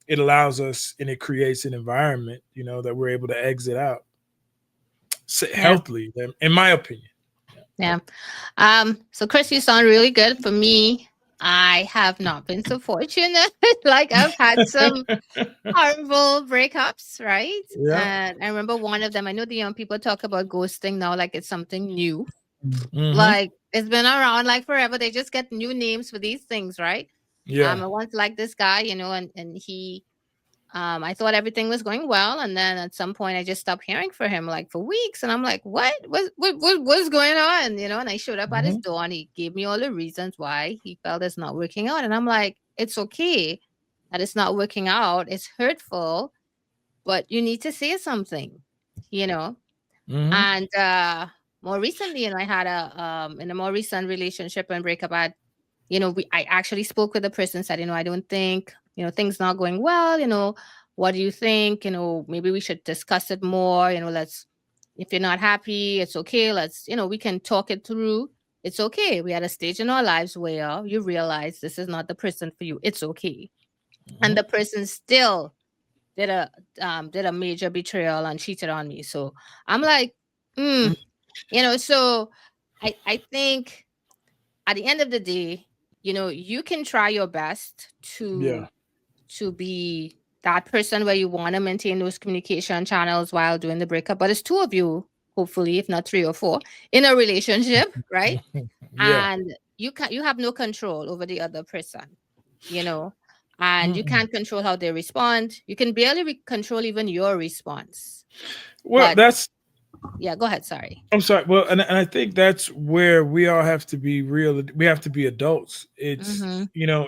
it allows us and it creates an environment, that we're able to exit out Yeah. healthily, in my opinion. Yeah. So Chris, you sound really good. For me, I have not been so fortunate. Like I've had some horrible breakups, right? Yeah. And I remember one of them, I know the young people talk about ghosting now like it's something new. Hmm. Like it's been around like forever. They just get new names for these things, right? Yeah. I once like this guy, and he I thought everything was going well, and then at some point I just stopped hearing from him like for weeks, and I'm like, what's going on? And I showed up at his Hmm. door, and he gave me all the reasons why he felt it's not working out, and I'm like, it's okay that it's not working out. It's hurtful, but you need to say something, you know. Hmm. And more recently, and I had in a more recent relationship and breakup, I actually spoke with the person, said, I don't think, things not going well, what do you think? Maybe we should discuss it more, if you're not happy, it's okay. We can talk it through. It's okay. We had a stage in our lives where you realize this is not the person for you. It's okay. And Hmm. the person still did a major betrayal and cheated on me. So I'm like, mm, so I think at the end of the day, you can try your best Yeah. to be that person where you want to maintain those communication channels while doing the breakup. But it's two of you, hopefully, if not three or four, in a relationship, right? Yeah. And you have no control over the other person, you know. and you Mm-mm. can't control how they respond. You can barely control even your response. Well, But that's yeah, go ahead. Sorry. I'm sorry. Well, and I think that's where we all have to be real. We have to be adults. It's, Mm-hmm.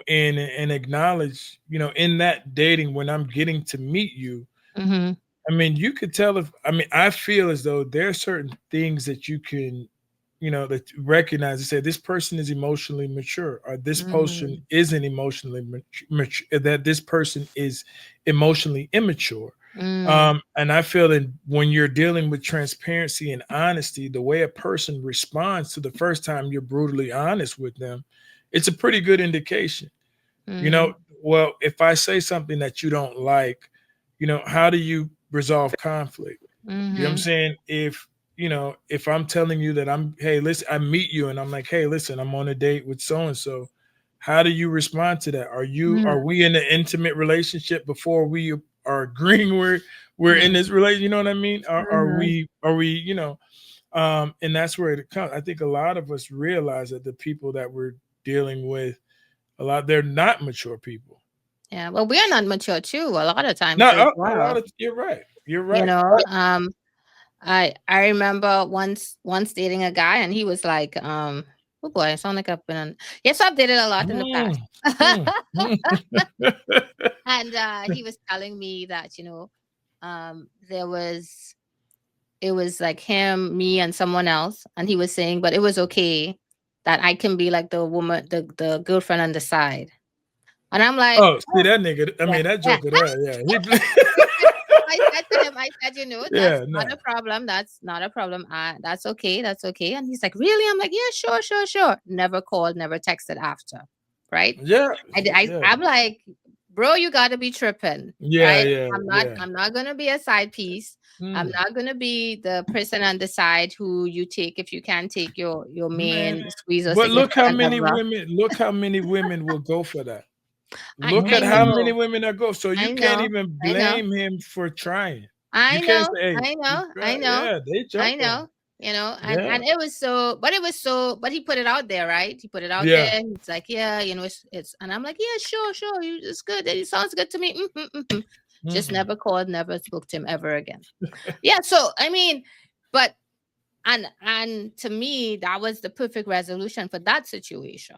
and acknowledge, in that dating, when I'm getting to meet you, Mm-hmm. I mean, you could tell if, I mean, I feel as though there are certain things that you can, that you recognize and say, this person is emotionally mature, or this person Mm-hmm. isn't emotionally mature, that this person is emotionally immature. Mm. And I feel that when you're dealing with transparency and honesty, the way a person responds to the first time you're brutally honest with them, it's a pretty good indication. You Mm. know, well, if I say something that you don't like, how do you resolve conflict? You know what I'm Mm-hmm. saying? If I'm telling you that hey, listen, I meet you and I'm like, hey, listen, I'm on a date with so and so. How do you respond to that? Are we in an intimate relationship before we are agreeing we're in this relation? You know what I mean? Mm-hmm. Are we, and that's where it comes. I think a lot of us realize that the people that we're dealing with, they're not mature people. Yeah. Well, we are not mature too. A lot of No, times as a well. lot of you're right. You're You right. know. I remember once dating a guy, and he was like, oh boy, I sound like I've been on. Yes, I've dated a lot in the Mm, past. mm, mm. And he was telling me that, there was it was like him, me, and someone else, and he was saying, but it was okay that I can be like the woman, the girlfriend on the side. And I'm like, Oh, see oh, that nigga. I yeah, mean, that yeah. joker there. Yeah, I said to him, I said, that's yeah, not no, a problem. That's not a problem. That's okay. That's okay. And he's like, really? I'm like, yeah, sure, sure, sure. Never called, never texted after. Right. yeah, yeah, I'm like, bro, you gotta be tripping. yeah, Right. yeah, yeah. I'm not gonna be a side piece. I'm Mm. not gonna be the person on the side who you take if you can't take your Man, main squeeze or but significant other. look how many women will go for that. Look I at how Mhm. many know, women that go. So you I can't know, even I know. blame him for trying. You I can't know, say, hey, I he know, I tried. know, Yeah, they I jumped on him. know, Yeah, and it was so, but he put it out there, right? He put it out yeah. there. He's like, yeah, and I'm like, yeah, sure, sure, it's good. It sounds good to me. Just Mm-mm. never called, never spoke to him ever again. Yeah, so I mean, but and to me, that was the perfect resolution for that situation,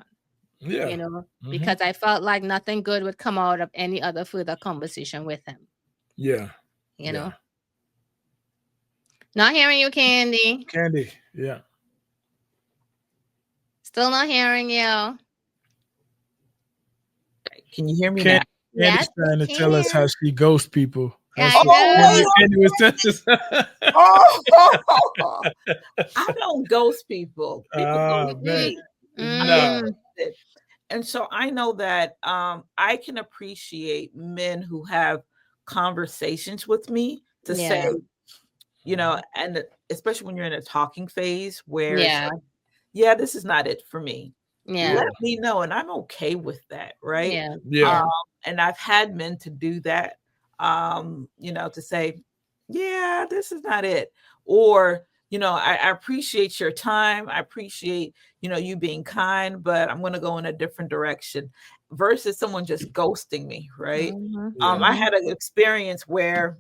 Yeah. Hmm. because I felt like nothing good would come out of any other further conversation with him, Yeah. you Yeah. know. Not hearing you, Candy. Candy. Yeah. Still not hearing you. Can you hear me now? Candy, Yes, Candy's we trying to tell us how can. she ghosts people. That's I what Oh, know. Candy was telling us. oh, I don't ghost people. People ghost Oh Mm-mm, man, me. I get no. mm, ghosted. And so I know that I can appreciate men who have conversations with me to say, yeah, and especially when you're in a talking phase where it's yeah, like, yeah, this is not it for me. yeah, Let Yeah, me know, and I'm okay with that, right? yeah, yeah, Um, yeah. and I've had men to do that, to say, yeah, this is not it. Or, I appreciate your time. I appreciate, you being kind, but I'm going to go in a different direction versus someone just ghosting me, right? Mhm, yeah, I mhm, had an experience where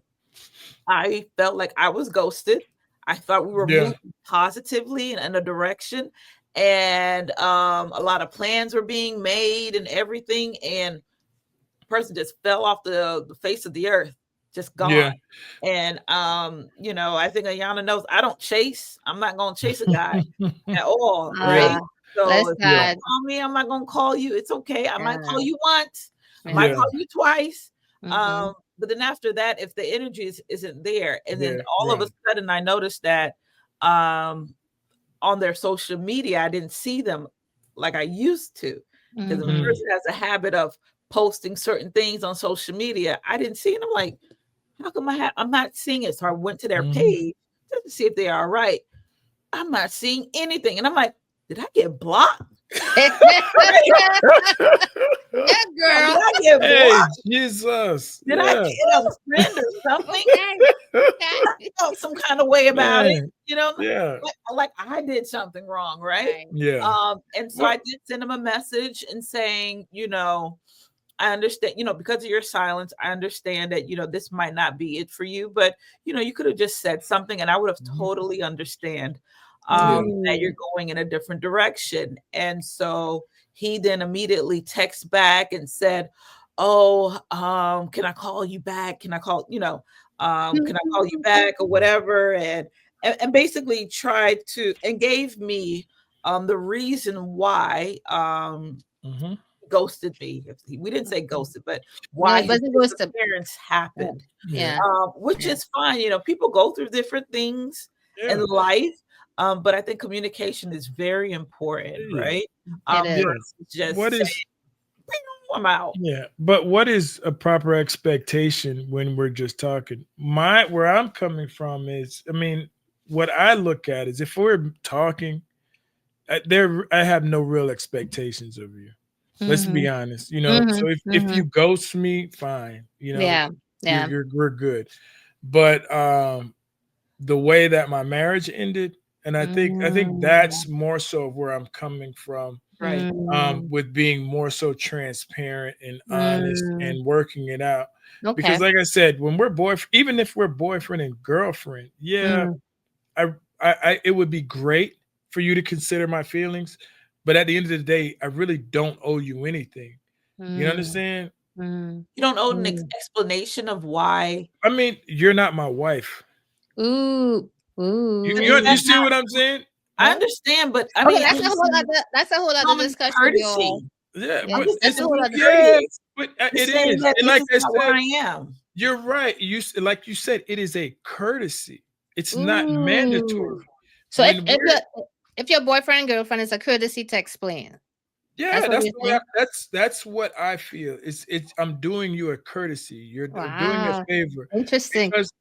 I felt like I was ghosted. I thought we were yeah, moving positively in a direction, and a lot of plans were being made and everything, and the person just fell off the face of the earth, just gone. yeah. And I think Ayana knows I don't chase. I'm not gonna chase a guy at all, Yeah, right? uh, So bless if you yeah, don't God. call me, I'm not gonna call you. It's okay. I might Yeah, call you once, I might yeah, yeah, call you twice. mhm, But then after that, if the energy isn't there, and then yeah, all of a right. sudden I noticed that um on their social media, I didn't see them like I used to. Because if a mhm, Mm, person has a habit of posting certain things on social media, I didn't see it. I'm like, how come I'm not seeing it? So I went to their mhm. page just to see if they are all right. I'm not seeing anything. And I'm like, did I get blocked? Right? yeah, Did girl. I get Hey, blocked? Jesus. Did I Yeah. get unfriend or something? Okay, okay. Felt some kind of way about it, Man. Yeah. like I did something wrong, right? Right. Yeah. And so What? I did send him a message and saying, I understand, because of your silence, I understand that, this might not be it for you, but, you could have just said something and I would have Mhm. totally understand Yeah. that you're going in a different direction. And so he then immediately texts back and said, "Oh, can I call you back? Can I call you back or whatever?" And basically tried to and gave me the reason why Mhm. ghosted me. We didn't say ghosted, but Yeah, why it his wasn't supposed to. disappearance Yeah. happened, Yeah. which Yeah. is fine. People go through different things in Yeah. life, but I think communication is very important, Yeah. right? It is. Yeah. Versus just What say, is I'm out. Yeah, but what is a proper expectation when we're just talking? Where I'm coming from is, I mean, what I look at is if we're talking, I have no real expectations of you. Let's be Mhm. honest, Mhm. So if you Mhm. ghost me, fine, Yeah. Yeah. we're good. But the way that my marriage ended, and I think Mm. that's more so where I'm coming from, Right. Mm. with being more so transparent and honest Mm. and working it out. Okay. Because, like I said, when we're even if we're boyfriend and girlfriend, yeah, Mm. it would be great for you to consider my feelings, but at the end of the day, I really don't owe you anything. You Mm. understand? Mm. You don't owe an Mm. explanation of why. I mean, you're not my wife. Ooh. You But you, is Ooh. you that see not? what I'm saying? I Huh? understand, but I Okay, mean, I'm just saying that's a whole other common discussion, y'all. courtesy. Yeah, Yeah, I'm but just that's it's a saying, whole be other. yeah, courteous. but Just it saying is, that and this like is I not where said, I am. you're right. Like you said, it is a courtesy. It's not Ooh. mandatory. So When we're if your boyfriend and girlfriend is a courtesy to explain. That's Yeah, what that's you're the way. saying? That's what I feel. It's I'm doing you a courtesy. You're doing a Wow. favor Interesting. because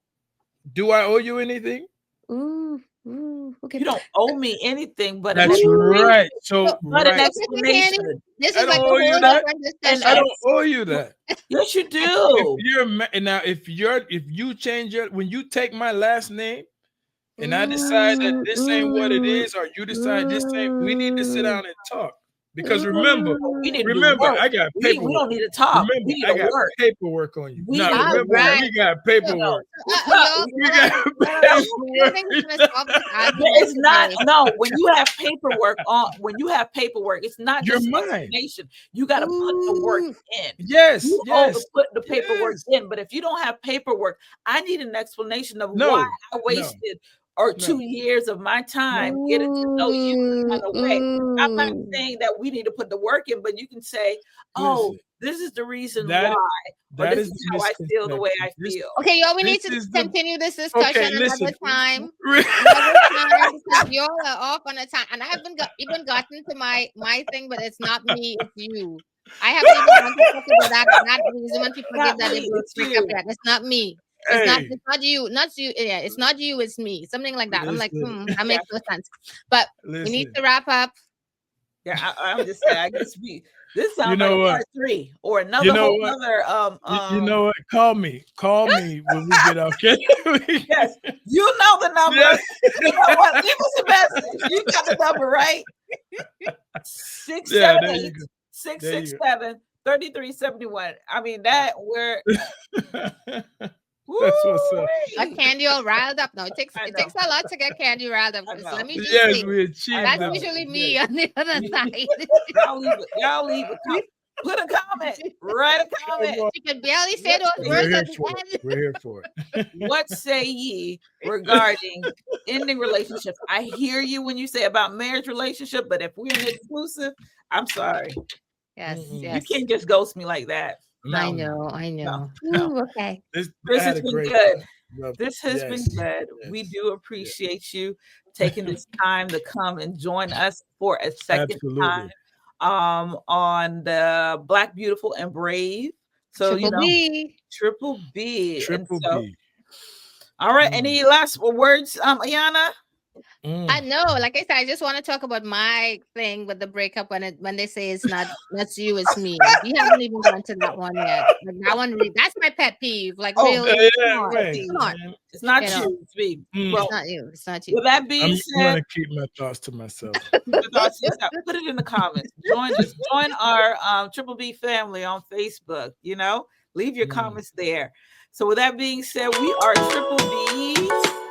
do I owe you anything? Ooh. Ooh. Okay. You don't owe me anything but an That's explanation. right. Ooh. So So But an right, Mr. Candy, explanation. this I is don't like a owe you whole that. different And I discussion. don't owe you that. yes, you If do. you're now, if you change my last name and I decide that Ooh. this ain't what it Ooh. is, or you decide this ain't, we need to sit Ooh. down and talk. Because But we need to do remember, work. I got We paperwork. don't need to talk. Remember, We need I to got work. paperwork on you. We Now, need to All remember that work. right. we got So, No, paperwork. y'all, We y'all are, got no, no, no. I don't think paperwork. we're gonna stop this It's argument not today. no. When you have paperwork, it's not You're just an mine. explanation. You got to put the work Ooh. in. Yes, You owe the yes, put the paperwork yes. in. But if you don't have paperwork, I need an explanation of why No, I no, wasted or no, 2 years of my time no. getting to know you in Ooh. kind of way. I'm not Ooh. saying that we need to put the work in, but you can say, "Oh, Listen, this is the reason that why," or that "This is is the how I feel the way misconception. I feel." Okay, y'all, we This need to is the continue this discussion okay. Listen. another time. Another time because y'all are off on a time, and I haven't even gotten to my thing, but it's not me, it's you. I haven't even gone to talk about that reason when people give Not that they me, broke it's break up you. yet. It's not me. Hey, It's not you, not you. Yeah, it's not you, it's me. Something like that. I'm like, listen, that Yeah, makes no sense. But we need listen. to wrap up. yeah. I'm just saying. I guess we. This You sounds like know a what? part three or You another know whole what? other You know what? Call me when we get off. Okay? Yes, you know the Yeah. number. You know what? Leave us a message. You got the number, right? Six Yeah. seven There you eight go. six There six you seven 3371. I mean go. that we're woo. That's what's up. Got Candy all riled up now. I It know. takes a lot to get Candy riled up. I So let know. me just Yes, say we I achieved that's that. know. usually me Yes. on the other You, side. y'all leave a comment. Put a comment. Write a comment. She could barely say What those say We're words ye? here at the for it. end. We're here for it. What say ye regarding ending relationships? I hear you when you say about marriage relationship, but if we're in exclusive, I'm sorry. Yes, Mm-mm, You yes. can't just ghost me like that. I No, mm-mm. know, I no, know. no. Ooh, okay. I Chris, had it's a been great good. time. Loved it. This has been Yes. good. We Yes. do Yeah. appreciate you taking this time to come and join us for a second time Absolutely. on the Black, Beautiful, and Brave. So, Triple B. Triple B. And Triple so, B. all right. Mm. Any last words, Ayana? I Mm. know. Like I said, I just want to talk about my thing with the breakup when they say it's not you, it's me. We haven't even gone to that one yet. Like that one, that's my pet peeve. Like Oh, really, come Yeah, on, right, come on. man. it's not You know, you, it's me. Mm. it's Well, not you. It's not you. with that being I'm said, gonna keep my thoughts to myself. keep your thoughts to yourself. Put it in the comments. Join our Triple B family on Facebook. Leave your Mm. comments there. So with that being said, we are Triple B.